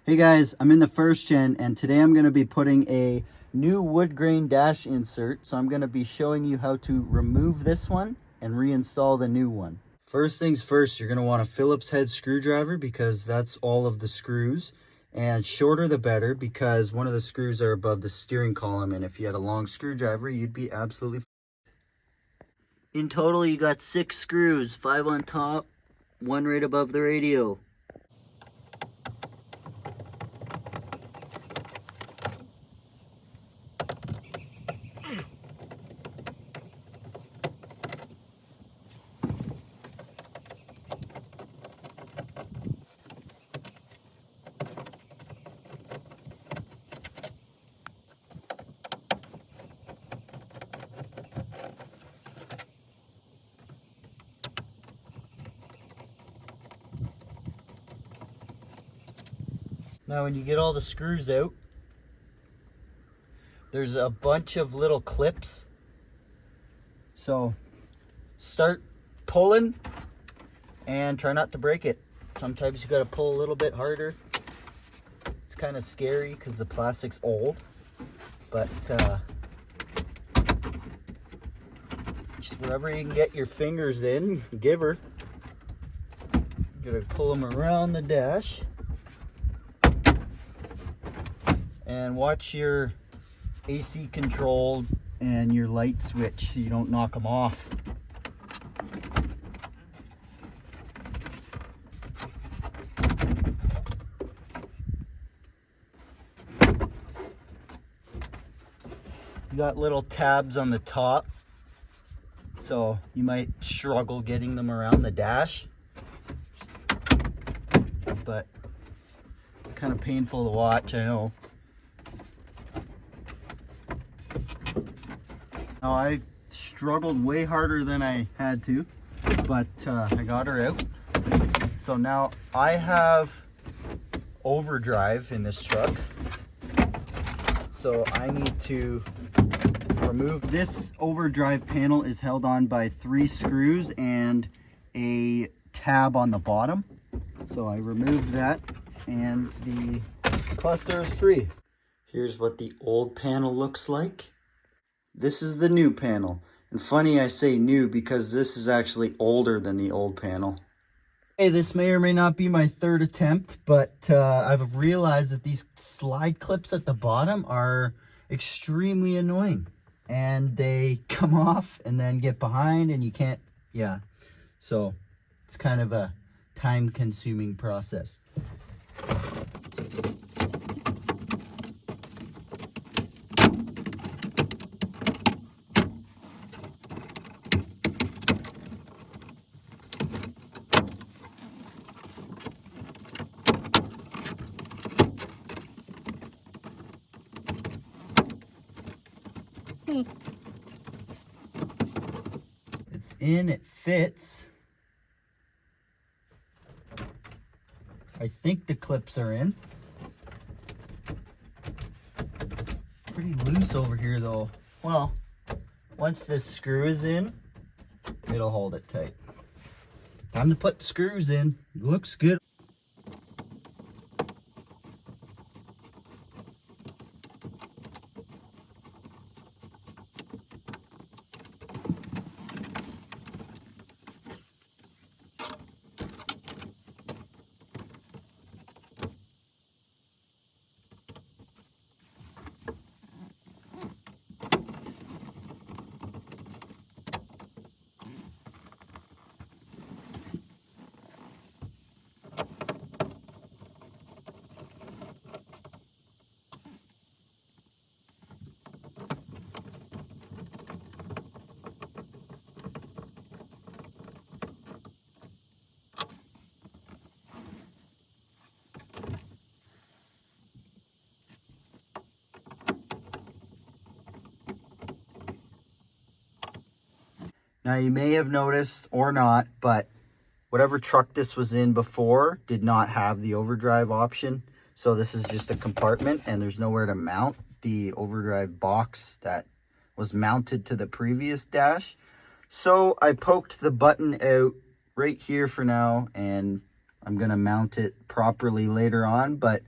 Hey guys, I'm in the first gen and today I'm going to be putting a new wood grain dash insert. So I'm going to be showing you how to remove this one and reinstall the new one. First things first, you're going to want a Phillips head screwdriver because that's all of the screws. And shorter the better because one of the screws are above the steering column, and if you had a long screwdriver, you'd be absolutely in total, you got 6 screws, 5 on top, 1 right above the radio. Now when you get all the screws out, there's a bunch of little clips. So start pulling and try not to break it. Sometimes you gotta pull a little bit harder. It's kind of scary because the plastic's old, but just wherever you can get your fingers in, give her. You gotta pull them around the dash. And watch your AC control and your light switch so you don't knock them off. You got little tabs on the top, so you might struggle getting them around the dash, but kind of painful to watch, I know. Now I struggled way harder than I had to, but I got her out. So now I have overdrive in this truck, so I need to remove this. Overdrive panel is held on by 3 screws and a tab on the bottom. So I removed that and the cluster is free. Here's what the old panel looks like. This is the new panel. And funny I say new because this is actually older than the old panel. Hey, this may or may not be my 3rd attempt, but I've realized that these slide clips at the bottom are extremely annoying. And they come off and then get behind and you can't, yeah. So it's kind of a time-consuming process. It's in, it fits. I think the clips are in. Pretty loose over here though. Well, once this screw is in, it'll hold it tight. Time to put screws in. Looks good. Now you may have noticed or not, but whatever truck this was in before did not have the overdrive option. So this is just a compartment and there's nowhere to mount the overdrive box that was mounted to the previous dash. So I poked the button out right here for now, and I'm gonna mount it properly later on, but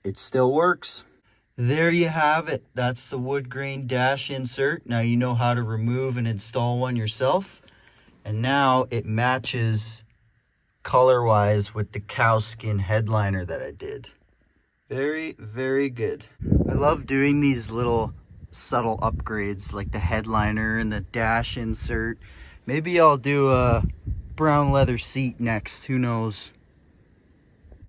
it still works. There you have it. That's the wood grain dash insert. Now you know how to remove and install one yourself. And now it matches color-wise with the cow skin headliner that I did. Very, very good. I love doing these little subtle upgrades like the headliner and the dash insert. Maybe I'll do a brown leather seat next, who knows.